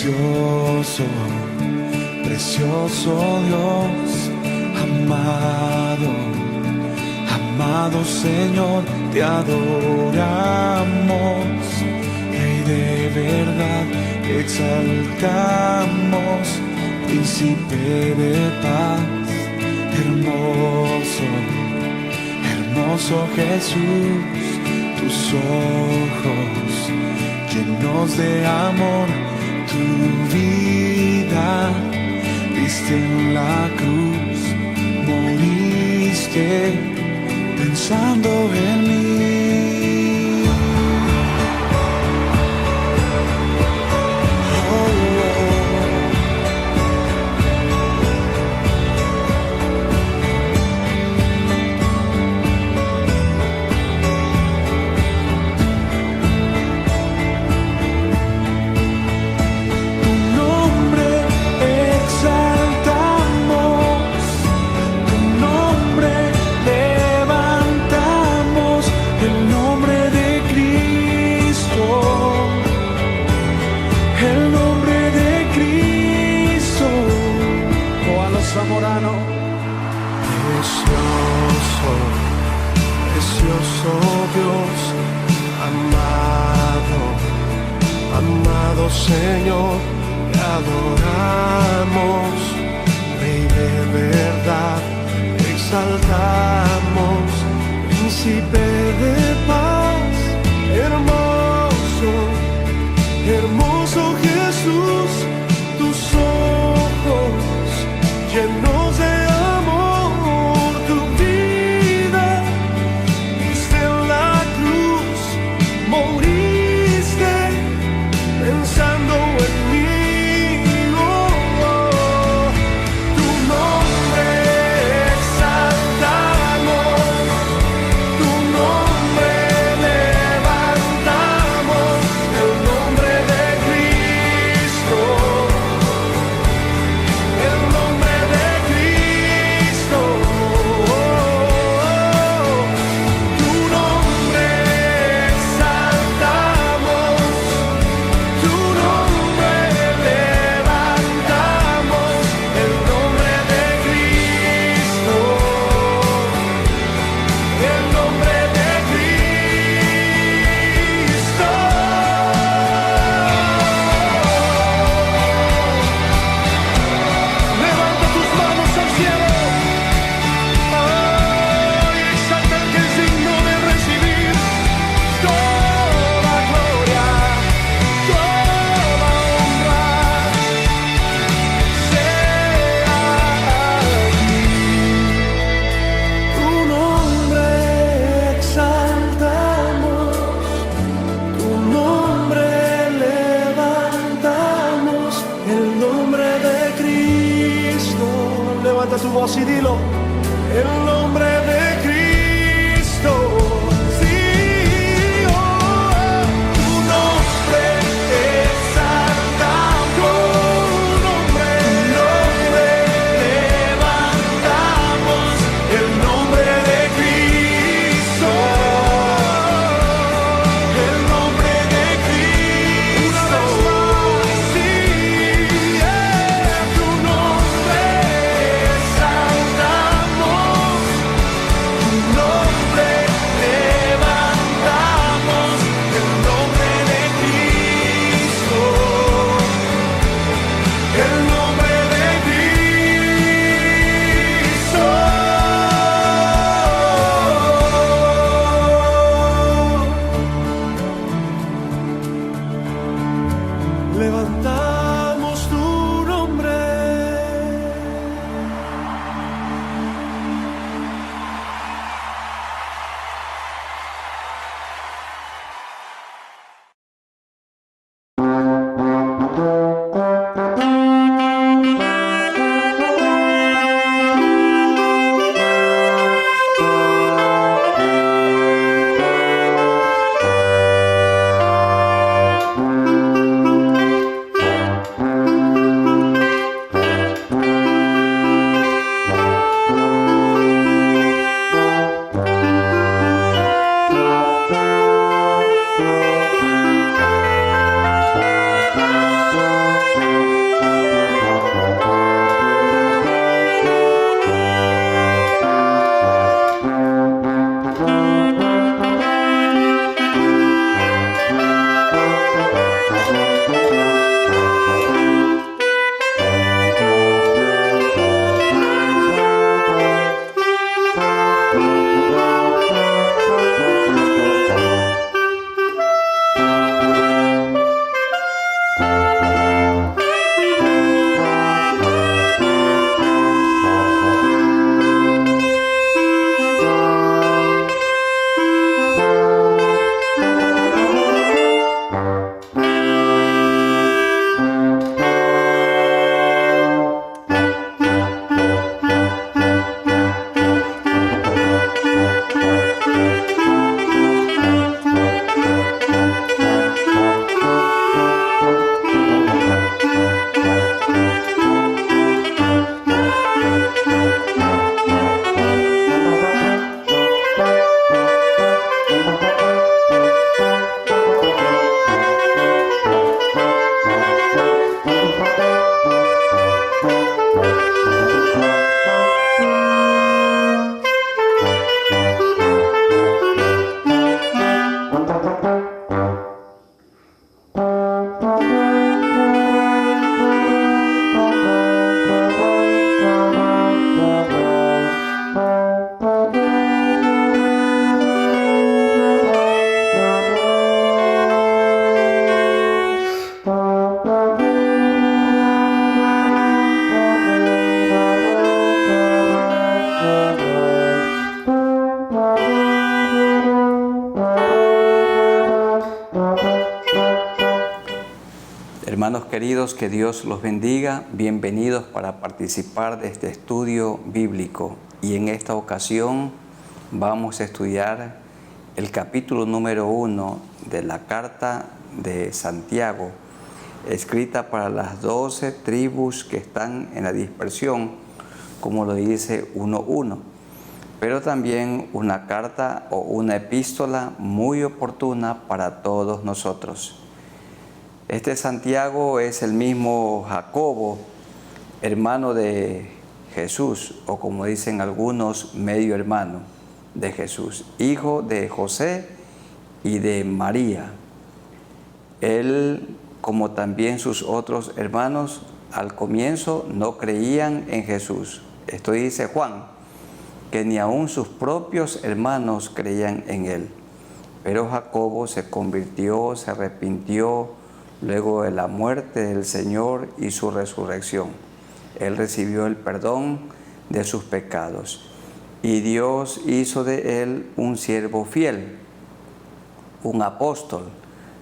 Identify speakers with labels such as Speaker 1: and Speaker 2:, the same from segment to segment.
Speaker 1: precioso, precioso Dios, amado, amado Señor, te adoramos, Rey de verdad, te exaltamos, Príncipe de paz, hermoso, hermoso Jesús, tus ojos llenos de amor, tu vida diste en la cruz, moriste pensando en mí. Zamorano. Precioso, precioso Dios, amado, amado Señor, te adoramos, Rey de verdad, te exaltamos, Príncipe de paz, hermoso, hermoso Jesús, tus ojos llenos de amor, tu vida diste en la cruz, moriste pensando en mí. Oh, oh. Tu nombre exaltamos, tu nombre levantamos, el nombre de Cristo. Levanta tu voz y dilo, el nombre de Cristo. Sí, oh, tu nombre exaltamos, tu nombre levantamos, el nombre de Cristo, el nombre de Cristo. Sí, tu nombre exaltamos.
Speaker 2: Hermanos queridos, que Dios los bendiga. Bienvenidos para participar de este estudio bíblico. Y en esta ocasión vamos a estudiar el capítulo número 1 de la carta de Santiago, escrita para las 12 tribus que están en la dispersión, como lo dice 1:1. Pero también una carta o una epístola muy oportuna para todos nosotros. Este Santiago es el mismo Jacobo, hermano de Jesús, o como dicen algunos, medio hermano de Jesús, hijo de José y de María. Él, como también sus otros hermanos, al comienzo no creían en Jesús. Esto dice Juan, que ni aun sus propios hermanos creían en él. Pero Jacobo se convirtió, se arrepintió, luego de la muerte del Señor y su resurrección. Él recibió el perdón de sus pecados y Dios hizo de él un siervo fiel, un apóstol.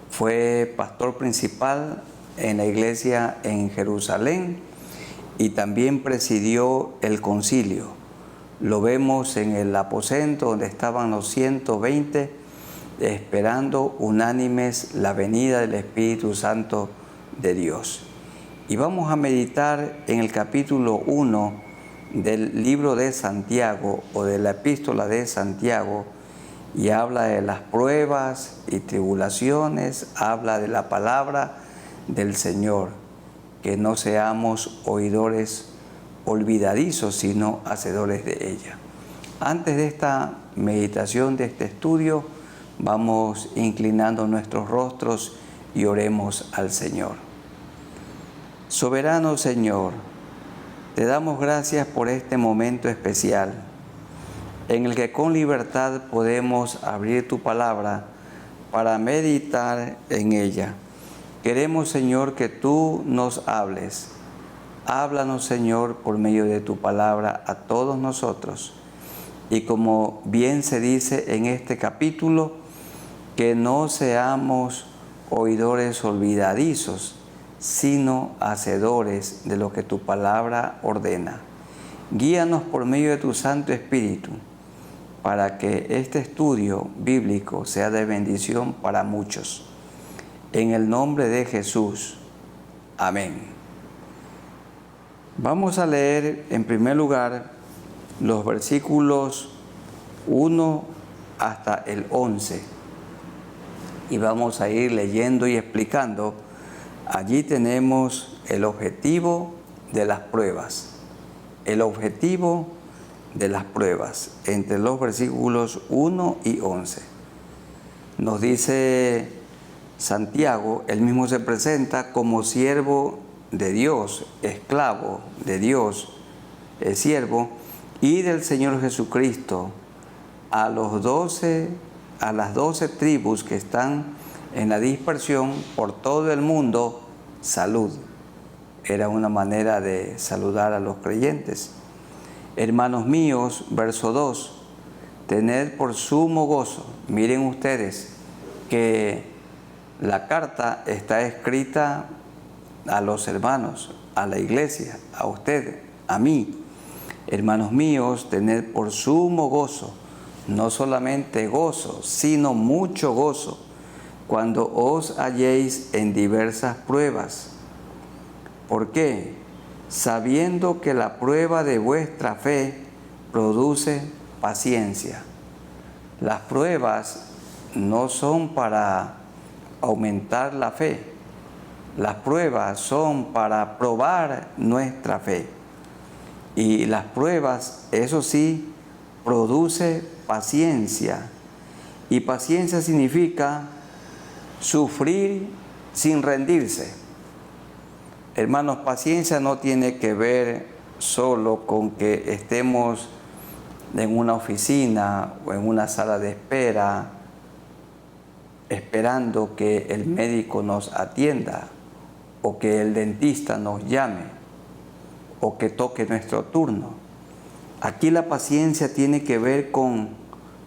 Speaker 2: Fue pastor principal en la iglesia en Jerusalén y también presidió el concilio. Lo vemos en el aposento donde estaban los 120 esperando unánimes la venida del Espíritu Santo de Dios. Y vamos a meditar en el capítulo 1 del libro de Santiago o de la epístola de Santiago, y habla de las pruebas y tribulaciones, habla de la palabra del Señor, que no seamos oidores olvidadizos, sino hacedores de ella. Antes de esta meditación, de este estudio, vamos inclinando nuestros rostros y oremos al Señor. Soberano Señor, te damos gracias por este momento especial en el que con libertad podemos abrir tu palabra para meditar en ella. Queremos, Señor, que tú nos hables. Háblanos, Señor, por medio de tu palabra a todos nosotros. Y como bien se dice en este capítulo, que no seamos oidores olvidadizos, sino hacedores de lo que tu palabra ordena. Guíanos por medio de tu Santo Espíritu, para que este estudio bíblico sea de bendición para muchos. En el nombre de Jesús. Amén. Vamos a leer en primer lugar los versículos 1 hasta el 11. Y vamos a ir leyendo y explicando. Allí tenemos el objetivo de las pruebas. El objetivo de las pruebas, entre los versículos 1 y 11. Nos dice Santiago, él mismo se presenta como siervo de Dios, esclavo de Dios, siervo, y del Señor Jesucristo, a las 12 tribus que están en la dispersión por todo el mundo, salud. Era una manera de saludar a los creyentes. Hermanos míos, verso 2, tened por sumo gozo. Miren ustedes que la carta está escrita a los hermanos, a la iglesia, a ustedes, a mí. Hermanos míos, tened por sumo gozo. No solamente gozo, sino mucho gozo, cuando os halléis en diversas pruebas. ¿Por qué? Sabiendo que la prueba de vuestra fe produce paciencia. Las pruebas no son para aumentar la fe. Las pruebas son para probar nuestra fe. Y las pruebas, eso sí, produce paciencia. Y paciencia significa sufrir sin rendirse. Hermanos, paciencia no tiene que ver solo con que estemos en una oficina o en una sala de espera esperando que el médico nos atienda o que el dentista nos llame o que toque nuestro turno. Aquí la paciencia tiene que ver con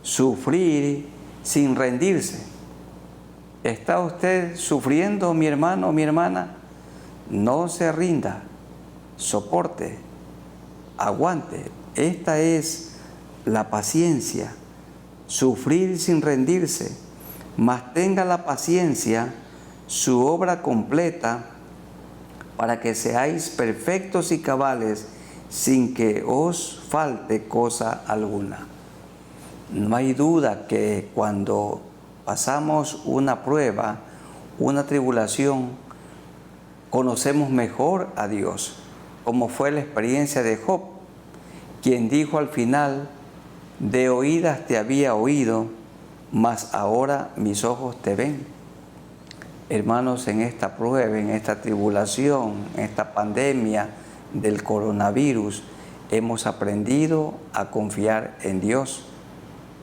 Speaker 2: sufrir sin rendirse. ¿Está usted sufriendo, mi hermano o mi hermana? no se rinda, soporte, aguante. Esta es la paciencia, sufrir sin rendirse, mas tenga la paciencia su obra completa para que seáis perfectos y cabales sin que os falte cosa alguna. No hay duda que cuando pasamos una prueba, una tribulación, conocemos mejor a Dios, como fue la experiencia de Job, quien dijo al final: de oídas te había oído, mas ahora mis ojos te ven. Hermanos, en esta prueba, en esta tribulación, en esta pandemia del coronavirus, hemos aprendido a confiar en Dios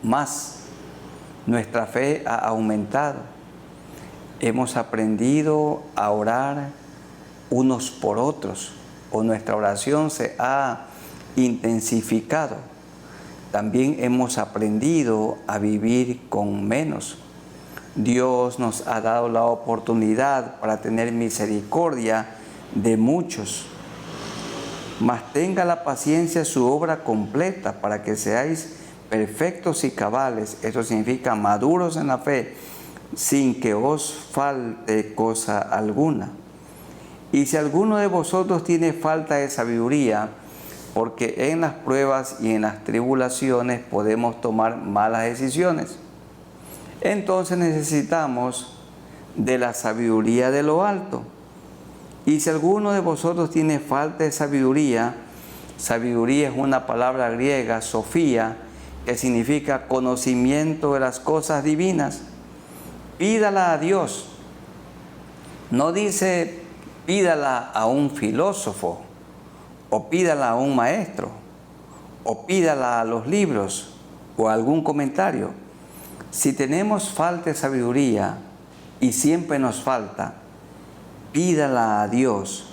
Speaker 2: más. Nuestra fe ha aumentado. Hemos aprendido a orar unos por otros, o nuestra oración se ha intensificado. También hemos aprendido a vivir con menos. Dios nos ha dado la oportunidad para tener misericordia de muchos. Mas tenga la paciencia su obra completa para que seáis perfectos y cabales. Esto significa maduros en la fe, sin que os falte cosa alguna. Y si alguno de vosotros tiene falta de sabiduría, porque en las pruebas y en las tribulaciones podemos tomar malas decisiones, entonces necesitamos de la sabiduría de lo alto. Y si alguno de vosotros tiene falta de sabiduría, sabiduría es una palabra griega, sofía, que significa conocimiento de las cosas divinas, pídala a Dios. No dice pídala a un filósofo, o pídala a un maestro, o pídala a los libros, o a algún comentario. Si tenemos falta de sabiduría, y siempre nos falta, pídala a Dios,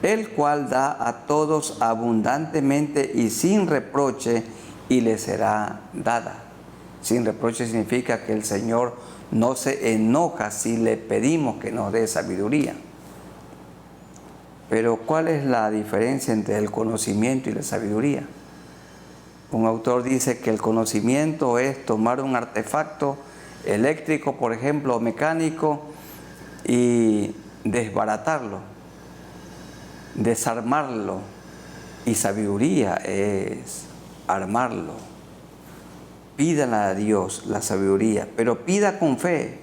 Speaker 2: el cual da a todos abundantemente y sin reproche, y le será dada. Sin reproche significa que el Señor no se enoja si le pedimos que nos dé sabiduría. Pero ¿cuál es la diferencia entre el conocimiento y la sabiduría? Un autor dice que el conocimiento es tomar un artefacto eléctrico, por ejemplo, o mecánico, y desbaratarlo, desarmarlo. Y sabiduría es armarlo. Pídala a Dios la sabiduría, pero pida con fe,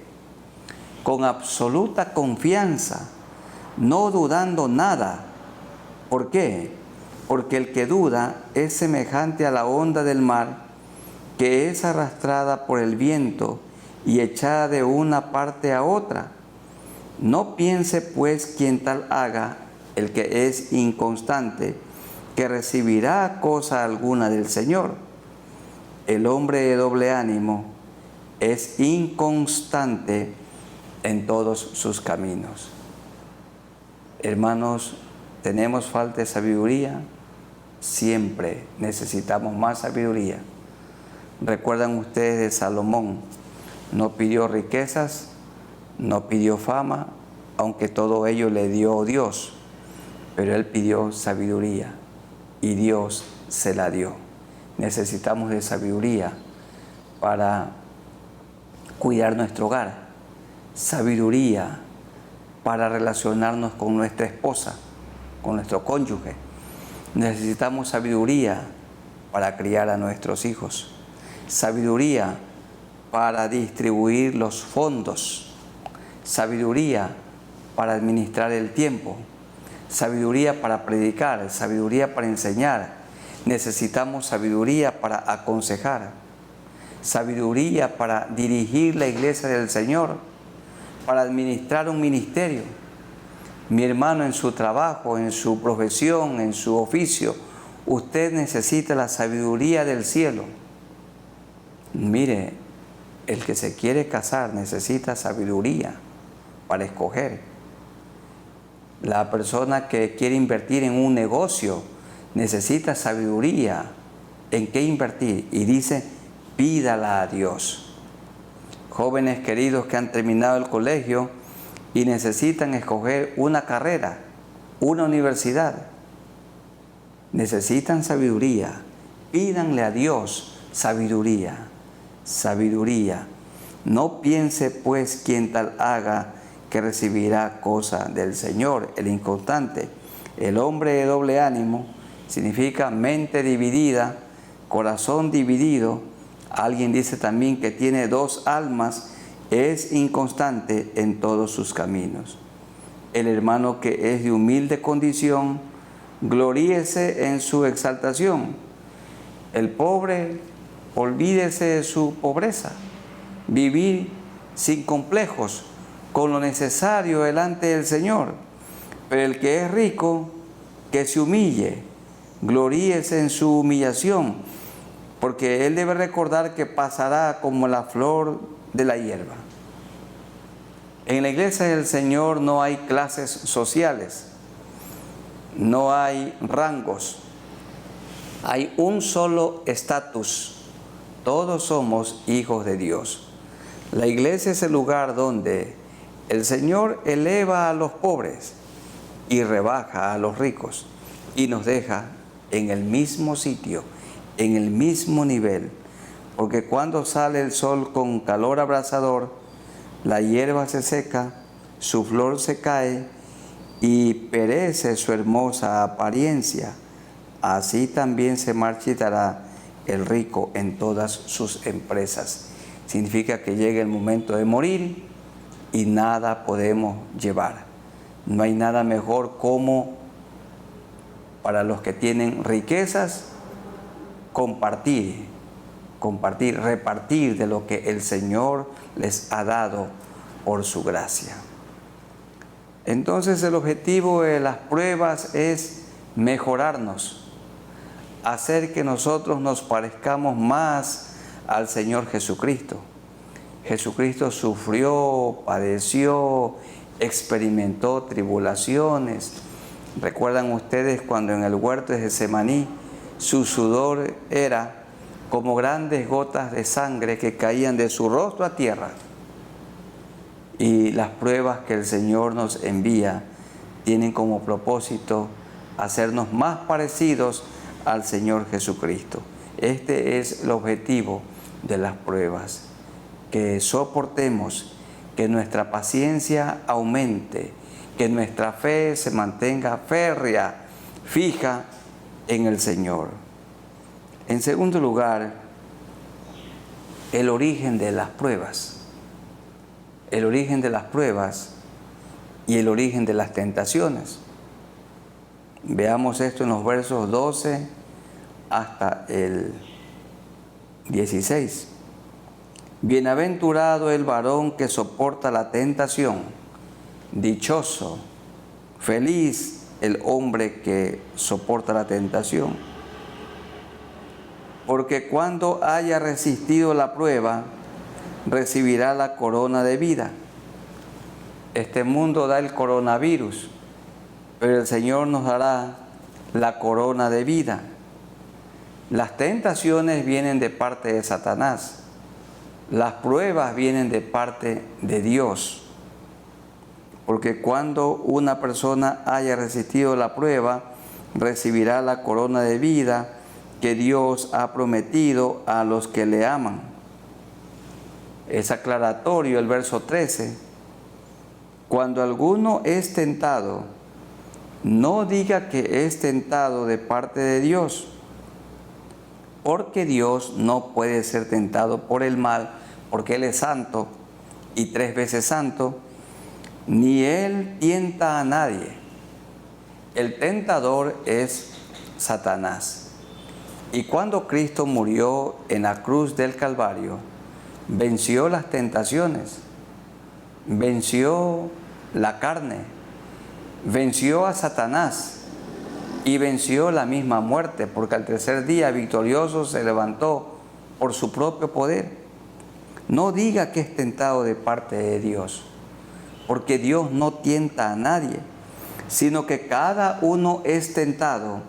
Speaker 2: con absoluta confianza, no dudando nada. ¿Por qué? Porque el que duda es semejante a la onda del mar, que es arrastrada por el viento y echada de una parte a otra. No piense pues quien tal haga, el que es inconstante, que recibirá cosa alguna del Señor. El hombre de doble ánimo es inconstante en todos sus caminos. Hermanos, ¿tenemos falta de sabiduría? Siempre necesitamos más sabiduría. ¿Recuerdan ustedes de Salomón? No pidió riquezas, no pidió fama, aunque todo ello le dio Dios, pero él pidió sabiduría y Dios se la dio. Necesitamos de sabiduría para cuidar nuestro hogar, sabiduría para relacionarnos con nuestra esposa, con nuestro cónyuge. Necesitamos sabiduría para criar a nuestros hijos, sabiduría para distribuir los fondos, sabiduría para administrar el tiempo, sabiduría para predicar, sabiduría para enseñar. Necesitamos sabiduría para aconsejar, sabiduría para dirigir la iglesia del Señor, para administrar un ministerio. Mi hermano, en su trabajo, en su profesión, en su oficio, usted necesita la sabiduría del cielo. Mire, el que se quiere casar necesita sabiduría para escoger. La persona que quiere invertir en un negocio necesita sabiduría en qué invertir, y dice, pídala a Dios. Jóvenes queridos que han terminado el colegio y necesitan escoger una carrera, una universidad. Necesitan sabiduría. Pídanle a Dios sabiduría. Sabiduría. No piense pues quien tal haga que recibirá cosa del Señor. El inconstante, el hombre de doble ánimo, significa mente dividida, corazón dividido. Alguien dice también que tiene dos almas, es inconstante en todos sus caminos. El hermano que es de humilde condición, gloríese en su exaltación. El pobre, olvídese de su pobreza. Vivir sin complejos, con lo necesario delante del Señor. Pero el que es rico, que se humille, gloríese en su humillación, porque él debe recordar que pasará como la flor de la hierba. En la iglesia del Señor no hay clases sociales, no hay rangos, hay un solo estatus. Todos somos hijos de Dios. La iglesia es el lugar donde el Señor eleva a los pobres y rebaja a los ricos y nos deja en el mismo sitio, en el mismo nivel. Porque cuando sale el sol con calor abrasador, la hierba se seca, su flor se cae y perece su hermosa apariencia. Así también se marchitará el rico en todas sus empresas. Significa que llega el momento de morir y nada podemos llevar. No hay nada mejor como para los que tienen riquezas compartir, repartir de lo que el Señor les ha dado por su gracia. Entonces el objetivo de las pruebas es mejorarnos, hacer que nosotros nos parezcamos más al Señor Jesucristo. Jesucristo sufrió, padeció, experimentó tribulaciones. ¿Recuerdan ustedes cuando en el huerto de Getsemaní su sudor era como grandes gotas de sangre que caían de su rostro a tierra? Y las pruebas que el Señor nos envía tienen como propósito hacernos más parecidos al Señor Jesucristo. Este es el objetivo de las pruebas, que soportemos, que nuestra paciencia aumente, que nuestra fe se mantenga férrea, fija en el Señor. En segundo lugar, el origen de las pruebas. El origen de las pruebas y el origen de las tentaciones. Veamos esto en los versos 12 hasta el 16. Bienaventurado el varón que soporta la tentación, dichoso, feliz el hombre que soporta la tentación. Porque cuando haya resistido la prueba, recibirá la corona de vida. Este mundo da el coronavirus, pero el Señor nos dará la corona de vida. Las tentaciones vienen de parte de Satanás. Las pruebas vienen de parte de Dios. Porque cuando una persona haya resistido la prueba, recibirá la corona de vida que Dios ha prometido a los que le aman. Es aclaratorio el verso 13. Cuando alguno es tentado, no diga que es tentado de parte de Dios, porque Dios no puede ser tentado por el mal, porque Él es santo y 3 veces santo, ni Él tienta a nadie. El tentador es Satanás. Y cuando Cristo murió en la cruz del Calvario, venció las tentaciones, venció la carne, venció a Satanás y venció la misma muerte, porque al tercer día victorioso se levantó por su propio poder. No diga que es tentado de parte de Dios, porque Dios no tienta a nadie, sino que cada uno es tentado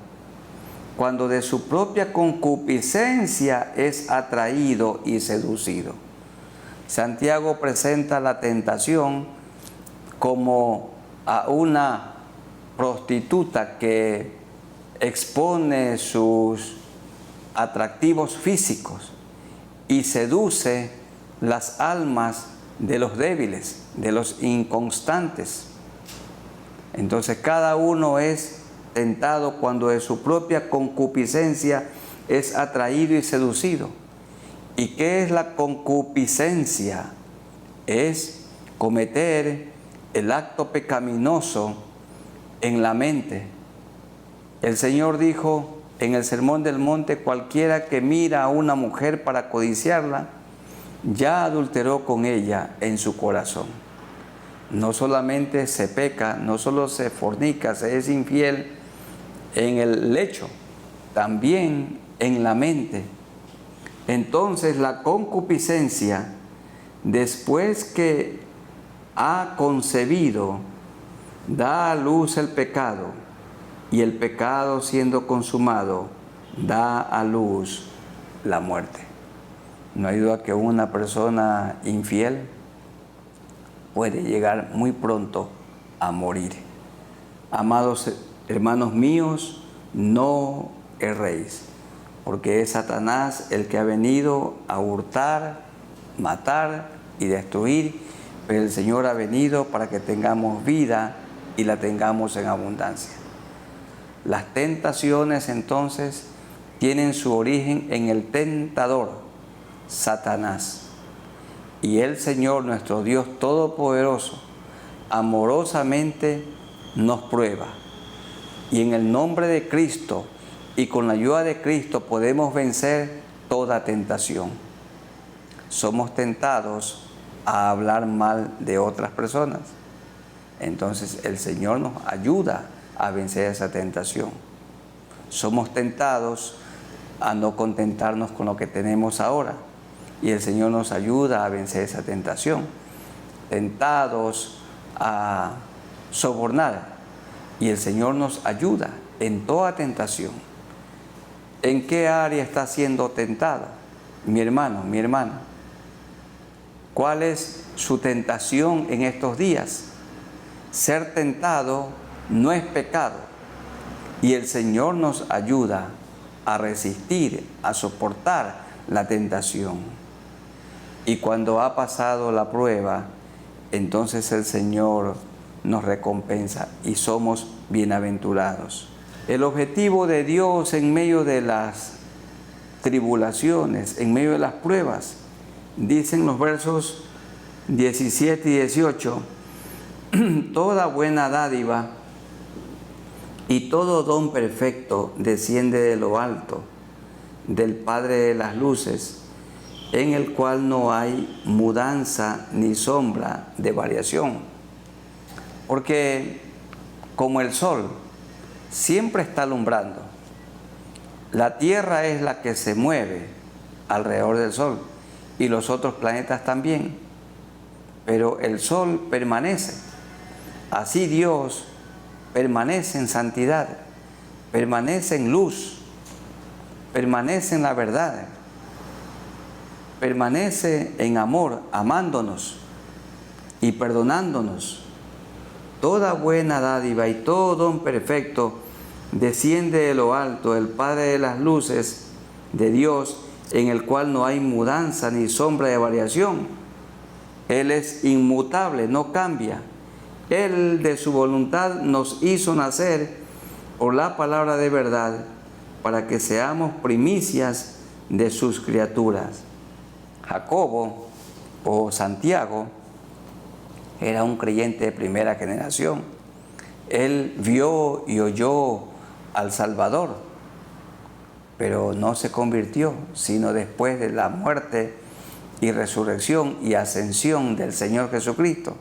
Speaker 2: cuando de su propia concupiscencia es atraído y seducido. Santiago presenta la tentación como a una prostituta que expone sus atractivos físicos y seduce las almas de los débiles, de los inconstantes. Entonces cada uno es tentado cuando de su propia concupiscencia es atraído y seducido. ¿Y qué es la concupiscencia? Es cometer el acto pecaminoso en la mente. El Señor dijo en el Sermón del Monte: cualquiera que mira a una mujer para codiciarla, ya adulteró con ella en su corazón. No solamente se peca, no solo se fornica, se es infiel en el lecho, también en la mente. Entonces la concupiscencia, después que ha concebido, da a luz el pecado, y el pecado, siendo consumado, da a luz la muerte. No hay duda que una persona infiel puede llegar muy pronto a morir. Amados hermanos míos, no erréis, porque es Satanás el que ha venido a hurtar, matar y destruir, pero el Señor ha venido para que tengamos vida y la tengamos en abundancia. Las tentaciones entonces tienen su origen en el tentador, Satanás. Y el Señor, nuestro Dios Todopoderoso, amorosamente nos prueba. Y en el nombre de Cristo y con la ayuda de Cristo podemos vencer toda tentación. Somos tentados a hablar mal de otras personas. Entonces el Señor nos ayuda a vencer esa tentación. Somos tentados a no contentarnos con lo que tenemos ahora, y el Señor nos ayuda a vencer esa tentación. Tentados a sobornar, y el Señor nos ayuda en toda tentación. ¿En qué área está siendo tentado, mi hermano, mi hermana? ¿Cuál es su tentación en estos días? Ser tentado no es pecado, y el Señor nos ayuda a resistir, a soportar la tentación. Y cuando ha pasado la prueba, entonces el Señor nos recompensa y somos bienaventurados. El objetivo de Dios en medio de las tribulaciones, en medio de las pruebas, dicen los versos 17 y 18, toda buena dádiva y todo don perfecto desciende de lo alto, del Padre de las luces, en el cual no hay mudanza ni sombra de variación. Porque como el sol siempre está alumbrando, la Tierra es la que se mueve alrededor del sol y los otros planetas también, pero el sol permanece. Así Dios permanece en santidad, permanece en luz, permanece en la verdad, permanece en amor, amándonos y perdonándonos. Toda buena dádiva y todo don perfecto desciende de lo alto, del Padre de las luces, de Dios, en el cual no hay mudanza ni sombra de variación. Él es inmutable, no cambia. Él de su voluntad nos hizo nacer por la palabra de verdad, para que seamos primicias de sus criaturas. Jacobo o Santiago era un creyente de primera generación. Él vio y oyó al Salvador, pero no se convirtió, sino después de la muerte y resurrección y ascensión del Señor Jesucristo.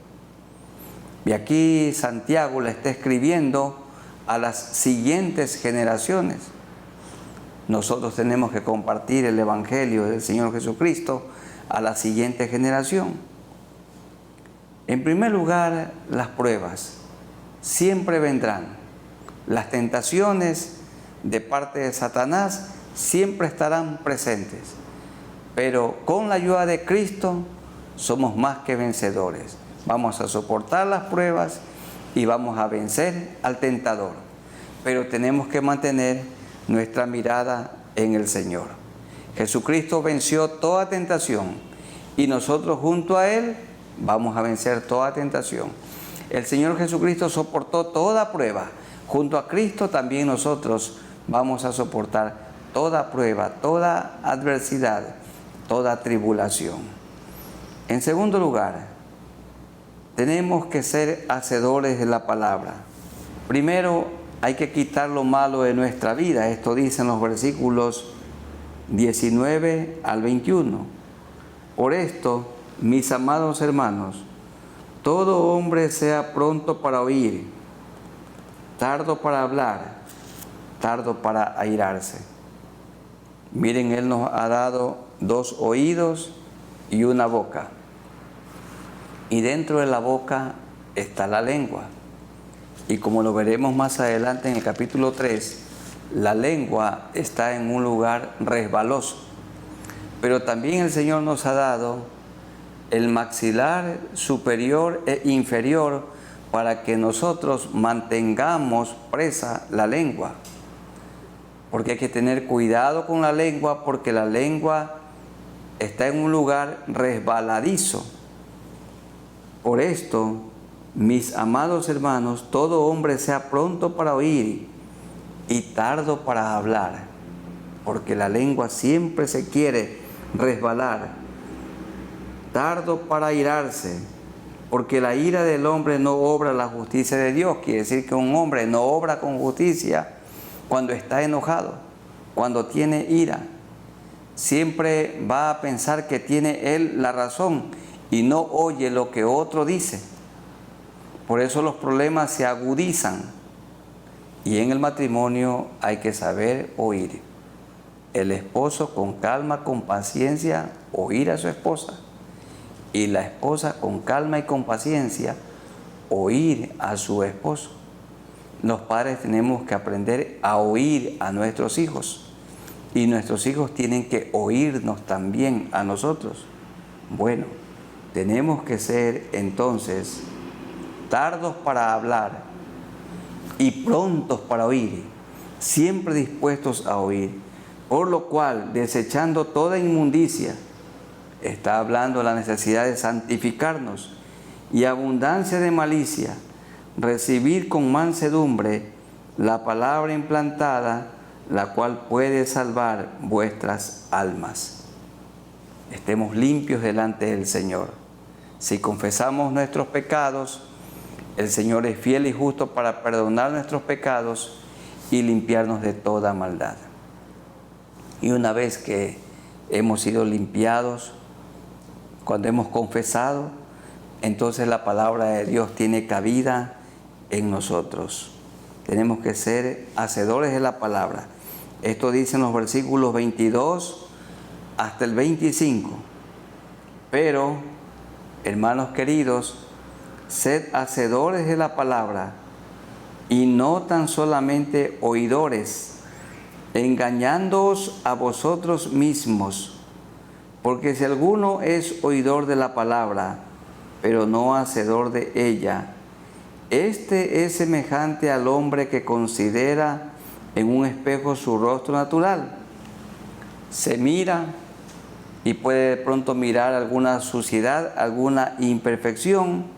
Speaker 2: Y aquí Santiago le está escribiendo a las siguientes generaciones. Nosotros tenemos que compartir el Evangelio del Señor Jesucristo a la siguiente generación. En primer lugar, las pruebas siempre vendrán. Las tentaciones de parte de Satanás siempre estarán presentes. Pero con la ayuda de Cristo somos más que vencedores. Vamos a soportar las pruebas y vamos a vencer al tentador. Pero tenemos que mantener nuestra mirada en el Señor. Jesucristo venció toda tentación y nosotros junto a Él vamos a vencer toda tentación. El Señor Jesucristo soportó toda prueba. Junto a Cristo también nosotros vamos a soportar toda prueba, toda adversidad, toda tribulación. En segundo lugar, tenemos que ser hacedores de la palabra. Primero, hay que quitar lo malo de nuestra vida. Esto dicen los versículos 19 al 21. Por esto, mis amados hermanos, todo hombre sea pronto para oír, tardo para hablar, tardo para airarse. Miren, Él nos ha dado 2 oídos y una boca. Y dentro de la boca está la lengua. Y como lo veremos más adelante en el capítulo 3, la lengua está en un lugar resbaloso. Pero también el Señor nos ha dado el maxilar superior e inferior para que nosotros mantengamos presa la lengua. Porque hay que tener cuidado con la lengua, porque la lengua está en un lugar resbaladizo. Por esto, mis amados hermanos, todo hombre sea pronto para oír y tardo para hablar, porque la lengua siempre se quiere resbalar. Tardo para airarse, porque la ira del hombre no obra la justicia de Dios. Quiere decir que un hombre no obra con justicia cuando está enojado, cuando tiene ira. Siempre va a pensar que tiene él la razón y no oye lo que otro dice. Por eso los problemas se agudizan. Y en el matrimonio hay que saber oír. El esposo con calma, con paciencia, oír a su esposa. Y la esposa con calma y con paciencia, oír a su esposo. Los padres tenemos que aprender a oír a nuestros hijos. Y nuestros hijos tienen que oírnos también a nosotros. Bueno, tenemos que ser entonces tardos para hablar y prontos para oír, siempre dispuestos a oír, por lo cual, desechando toda inmundicia, está hablando de la necesidad de santificarnos, y abundancia de malicia, recibir con mansedumbre la palabra implantada, la cual puede salvar vuestras almas. Estemos limpios delante del Señor. Si confesamos nuestros pecados, el Señor es fiel y justo para perdonar nuestros pecados y limpiarnos de toda maldad. Y una vez que hemos sido limpiados, cuando hemos confesado, entonces la palabra de Dios tiene cabida en nosotros. Tenemos que ser hacedores de la palabra. Esto dice en los versículos 22 hasta el 25. Pero, hermanos queridos, sed hacedores de la palabra y no tan solamente oidores, engañándoos a vosotros mismos. Porque si alguno es oidor de la palabra, pero no hacedor de ella, este es semejante al hombre que considera en un espejo su rostro natural. Se mira y puede de pronto mirar alguna suciedad, alguna imperfección,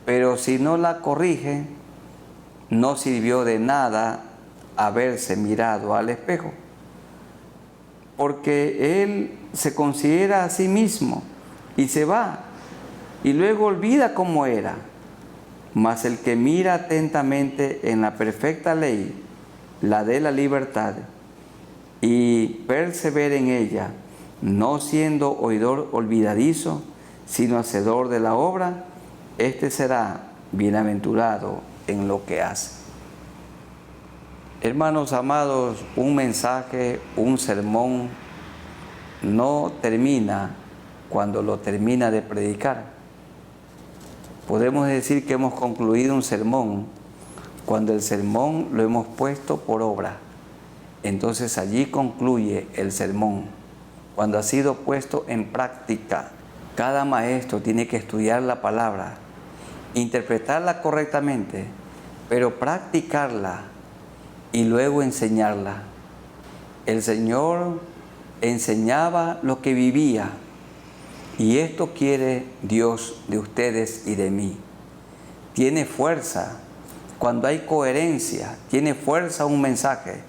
Speaker 2: pero si no la corrige, no sirvió de nada haberse mirado al espejo. Porque él se considera a sí mismo y se va, y luego olvida cómo era. Mas el que mira atentamente en la perfecta ley, la de la libertad, y persevera en ella, no siendo oidor olvidadizo, sino hacedor de la obra, este será bienaventurado en lo que hace. Hermanos amados, un mensaje, un sermón, no termina cuando lo termina de predicar. Podemos decir que hemos concluido un sermón cuando el sermón lo hemos puesto por obra. Entonces allí concluye el sermón, cuando ha sido puesto en práctica. Cada maestro tiene que estudiar la palabra interpretarla correctamente, pero practicarla y luego enseñarla. El Señor enseñaba lo que vivía, y esto quiere Dios de ustedes y de mí. Tiene fuerza cuando hay coherencia, tiene fuerza un mensaje,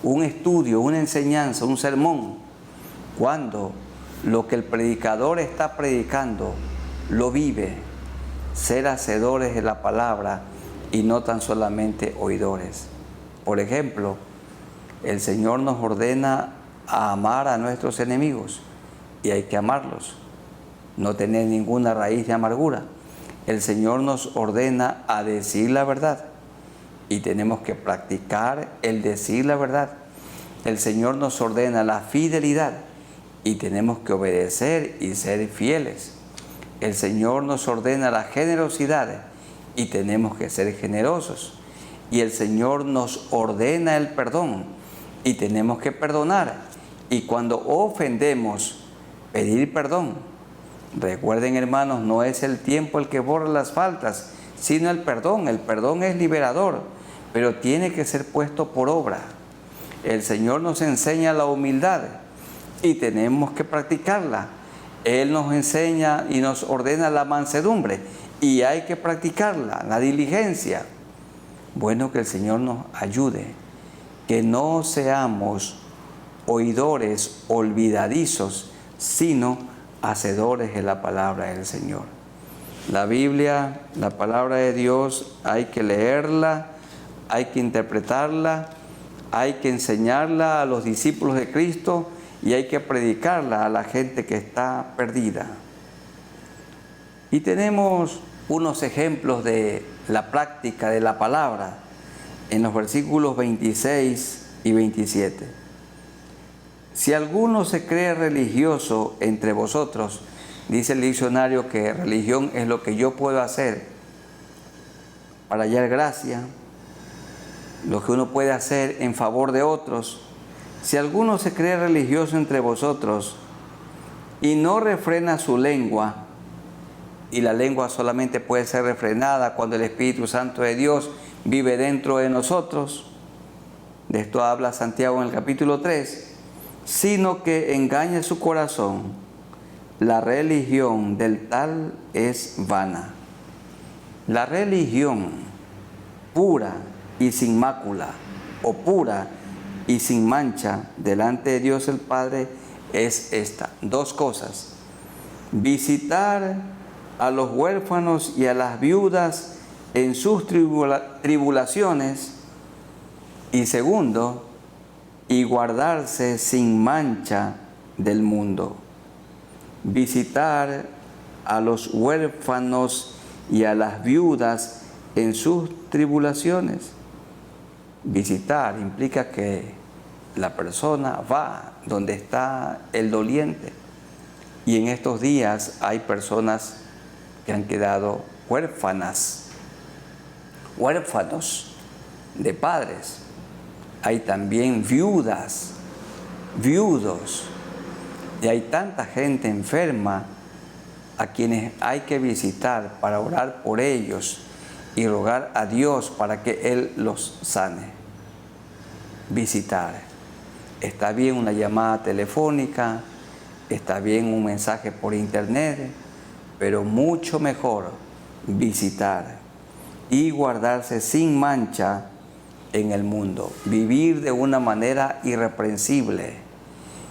Speaker 2: un estudio, una enseñanza, un sermón, cuando lo que el predicador está predicando lo vive. Ser hacedores de la palabra y no tan solamente oidores. Por ejemplo, el Señor nos ordena a amar a nuestros enemigos y hay que amarlos, no tener ninguna raíz de amargura. El Señor nos ordena a decir la verdad y tenemos que practicar el decir la verdad. El Señor nos ordena la fidelidad y tenemos que obedecer y ser fieles. El Señor nos ordena la generosidad y tenemos que ser generosos. Y el Señor nos ordena el perdón y tenemos que perdonar. Y cuando ofendemos, pedir perdón. Recuerden, hermanos, no es el tiempo el que borra las faltas, sino el perdón. El perdón es liberador, pero tiene que ser puesto por obra. El Señor nos enseña la humildad y tenemos que practicarla. Él nos enseña y nos ordena la mansedumbre y hay que practicarla, la diligencia. Bueno, que el Señor nos ayude, que no seamos oidores olvidadizos, sino hacedores de la palabra del Señor. La Biblia, la palabra de Dios, hay que leerla, hay que interpretarla, hay que enseñarla a los discípulos de Cristo y hay que predicarla a la gente que está perdida. Y tenemos unos ejemplos de la práctica de la palabra en los versículos 26 y 27. Si alguno se cree religioso entre vosotros, dice el diccionario que religión es lo que yo puedo hacer para hallar gracia, lo que uno puede hacer en favor de otros. Si alguno se cree religioso entre vosotros y no refrena su lengua, y la lengua solamente puede ser refrenada cuando el Espíritu Santo de Dios vive dentro de nosotros, de esto habla Santiago en el capítulo 3, sino que engaña su corazón, la religión del tal es vana. La religión pura y sin mácula, o pura y sin mancha delante de Dios el Padre, es esta: dos cosas: visitar a los huérfanos y a las viudas en sus tribulaciones, y segundo, y guardarse sin mancha del mundo. Visitar a los huérfanos y a las viudas en sus tribulaciones. Visitar implica que la persona va donde está el doliente. Y en estos días hay personas que han quedado huérfanas, huérfanos de padres. Hay también viudas, viudos. Y hay tanta gente enferma a quienes hay que visitar para orar por ellos y rogar a Dios para que Él los sane. Visitar. Está bien una llamada telefónica, está bien un mensaje por internet, pero mucho mejor visitar y guardarse sin mancha en el mundo. Vivir de una manera irreprensible,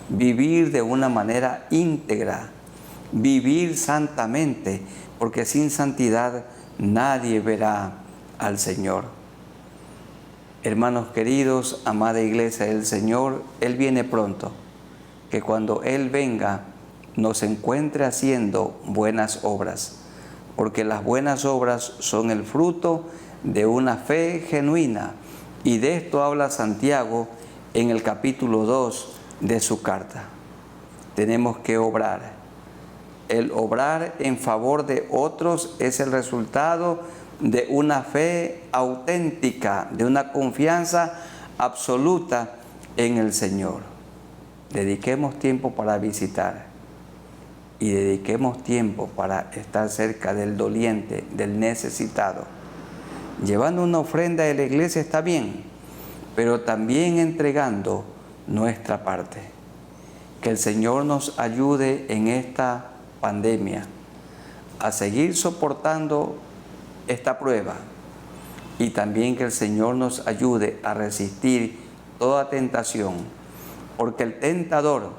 Speaker 2: vivir de una manera íntegra, vivir santamente, porque sin santidad nadie verá al Señor. Hermanos queridos, amada Iglesia del Señor, Él viene pronto. Que cuando Él venga nos encuentre haciendo buenas obras, porque las buenas obras son el fruto de una fe genuina, y de esto habla Santiago en el capítulo 2 de su carta. Tenemos que obrar. El obrar en favor de otros es el resultado de una fe auténtica, de una confianza absoluta en el Señor. Dediquemos tiempo para visitar. y dediquemos tiempo para estar cerca del doliente, del necesitado. Llevando una ofrenda de la iglesia está bien, pero también entregando nuestra parte. Que el Señor nos ayude en esta pandemia a seguir soportando esta prueba, y también que el Señor nos ayude a resistir toda tentación, porque el tentador,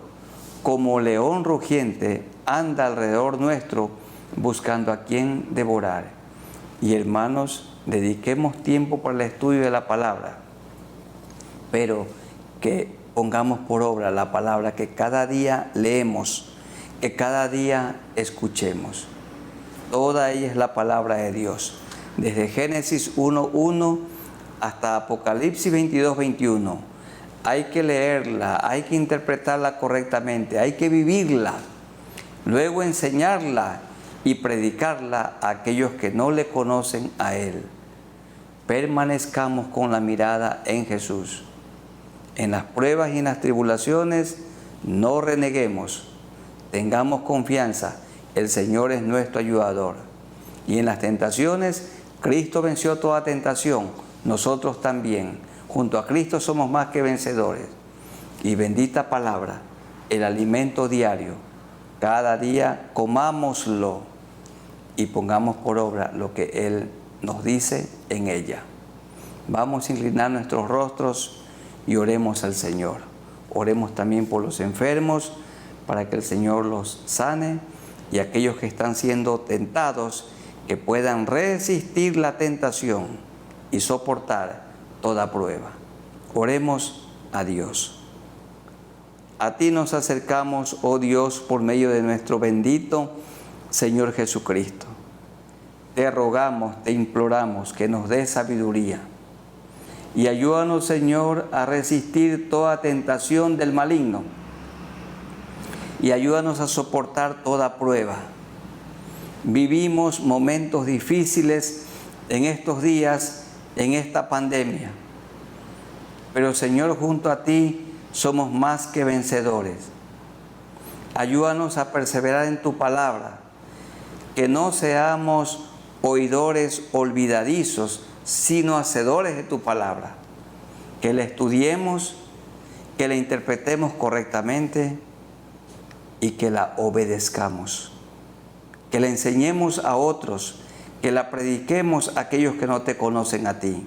Speaker 2: como león rugiente, anda alrededor nuestro buscando a quien devorar. Y hermanos, dediquemos tiempo para el estudio de la palabra, pero que pongamos por obra la palabra que cada día leemos, que cada día escuchemos. Toda ella es la palabra de Dios, desde Génesis 1:1 hasta Apocalipsis 22:21. Hay que leerla, hay que interpretarla correctamente, hay que vivirla, luego enseñarla y predicarla a aquellos que no le conocen a Él. Permanezcamos con la mirada en Jesús. En las pruebas y en las tribulaciones no reneguemos, tengamos confianza, el Señor es nuestro ayudador. Y en las tentaciones, Cristo venció toda tentación, nosotros también. Junto a Cristo somos más que vencedores. Y bendita palabra, el alimento diario, cada día comámoslo y pongamos por obra lo que Él nos dice en ella. Vamos a inclinar nuestros rostros y oremos al Señor. Oremos también por los enfermos, para que el Señor los sane, y aquellos que están siendo tentados, que puedan resistir la tentación y soportar toda prueba. Oremos a Dios. A ti nos acercamos, oh Dios, por medio de nuestro bendito Señor Jesucristo. Te rogamos, te imploramos que nos des sabiduría. Y ayúdanos, Señor, a resistir toda tentación del maligno. Y ayúdanos a soportar toda prueba. Vivimos momentos difíciles en estos días, en esta pandemia. Pero, Señor, junto a ti somos más que vencedores. Ayúdanos a perseverar en tu palabra. Que no seamos oidores olvidadizos, sino hacedores de tu palabra. Que la estudiemos, que la interpretemos correctamente y que la obedezcamos. Que la enseñemos a otros, que la prediquemos a aquellos que no te conocen a ti.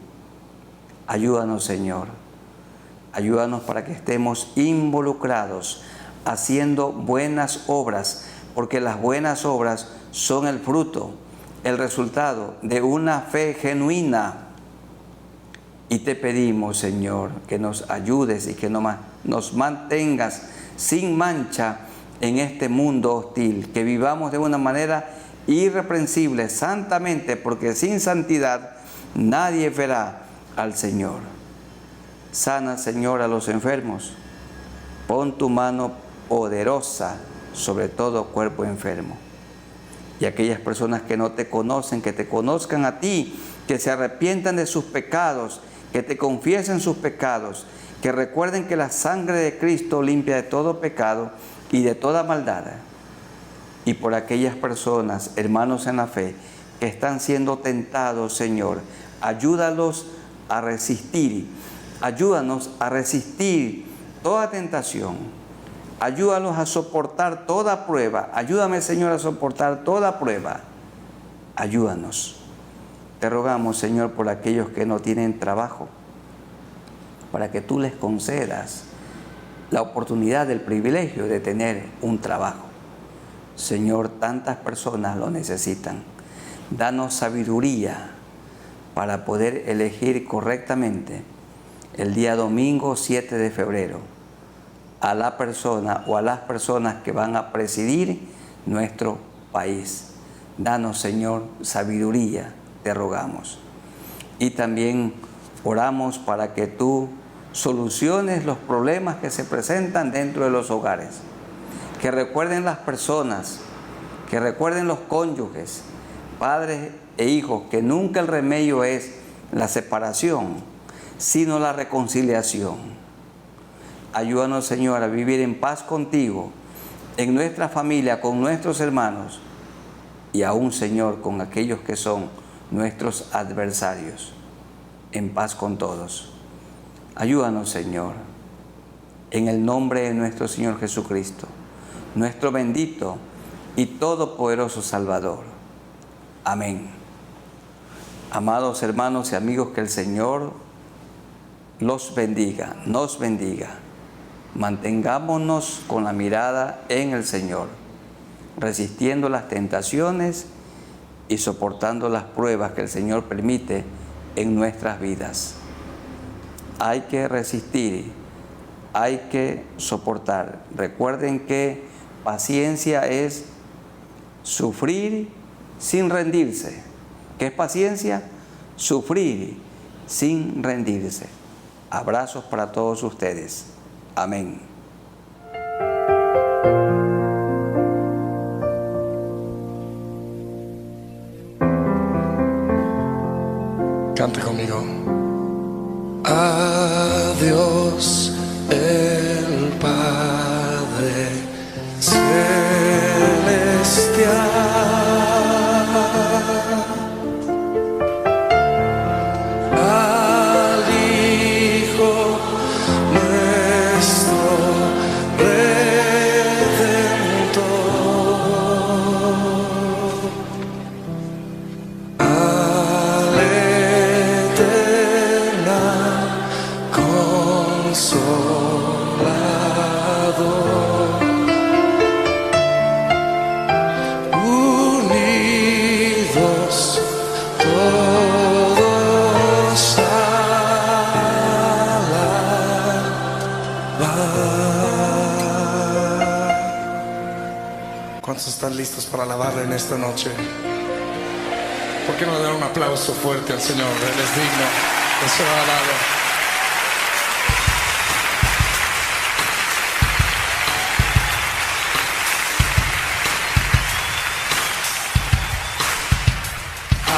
Speaker 2: Ayúdanos, Señor. Ayúdanos para que estemos involucrados haciendo buenas obras, porque las buenas obras son el fruto, el resultado de una fe genuina. Y te pedimos, Señor, que nos ayudes y que nos mantengas sin mancha en este mundo hostil, que vivamos de una manera irreprensible, santamente, porque sin santidad nadie verá al Señor. Sana, Señor, a los enfermos. Pon tu mano poderosa sobre todo cuerpo enfermo. Y aquellas personas que no te conocen, que te conozcan a ti, que se arrepientan de sus pecados, que te confiesen sus pecados, que recuerden que la sangre de Cristo limpia de todo pecado y de toda maldad. Y por aquellas personas, hermanos en la fe, que están siendo tentados, Señor, ayúdalos a resistir. Ayúdanos a resistir toda tentación. Ayúdalos a soportar toda prueba. Ayúdame, Señor, a soportar toda prueba. Ayúdanos. Te rogamos, Señor, por aquellos que no tienen trabajo, para que tú les concedas la oportunidad, el privilegio de tener un trabajo. Señor, tantas personas lo necesitan. Danos sabiduría para poder elegir correctamente el día domingo 7 de febrero a la persona o a las personas que van a presidir nuestro país. Danos, Señor, sabiduría, te rogamos. Y también oramos para que tú soluciones los problemas que se presentan dentro de los hogares. Que recuerden las personas, que recuerden los cónyuges, padres e hijos, que nunca el remedio es la separación, sino la reconciliación. Ayúdanos, Señor, a vivir en paz contigo, en nuestra familia, con nuestros hermanos y aún, Señor, con aquellos que son nuestros adversarios, en paz con todos. Ayúdanos, Señor, en el nombre de nuestro Señor Jesucristo, nuestro bendito y todopoderoso Salvador. Amén. Amados hermanos y amigos, que el Señor los bendiga, nos bendiga. Mantengámonos con la mirada en el Señor, resistiendo las tentaciones y soportando las pruebas que el Señor permite en nuestras vidas. Hay que resistir, hay que soportar. Recuerden que paciencia es sufrir sin rendirse. ¿Qué es paciencia? Sufrir sin rendirse. Abrazos para todos ustedes. Amén.
Speaker 1: Cante conmigo. A Dios el Padre celestial, al Hijo nuestro Redentor, al eterna Consolador, unidos todos a alabar. ¿Cuántos están listos para alabarle en esta noche? ¿Por qué no le dan un aplauso fuerte al Señor? Él es digno de ser alabado. A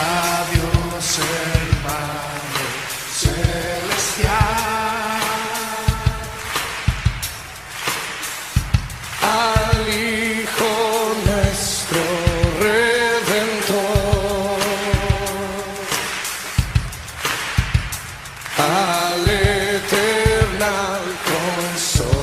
Speaker 1: Dios el Padre celestial, al Hijo nuestro Redentor, al eternal Consolador,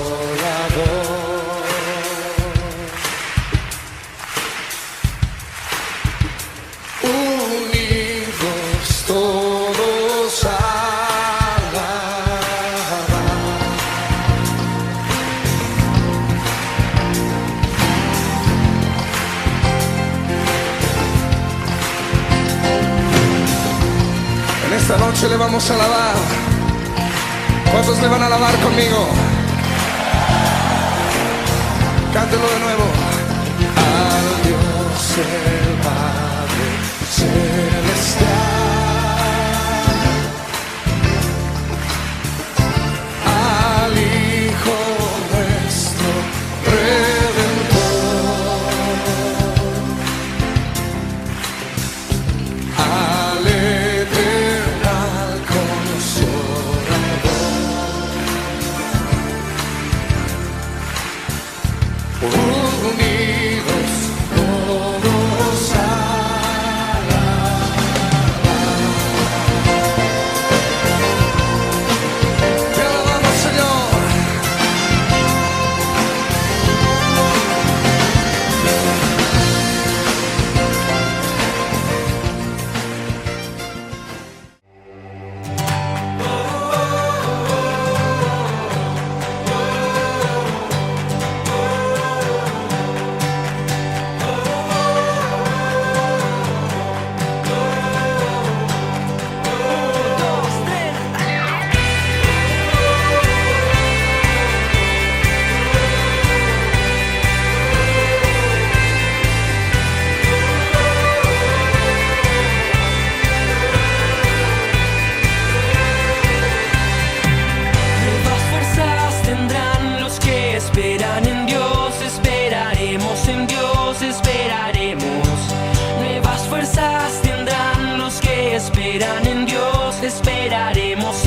Speaker 1: unidos todos a alabar. En esta noche le vamos a alabar. ¿Cuántos le van a alabar conmigo? Cántelo de nuevo. Al Dios el Padre celestial, al Hijo nuestro Redentor, al eternal Consolador, unidos todos a te alabamos, Señor.
Speaker 3: Nuevas fuerzas tendrán los que esperan en Dios, esperaremos en Dios, esperaremos. Nuevas fuerzas tendrán los que esperan en Dios, esperaremos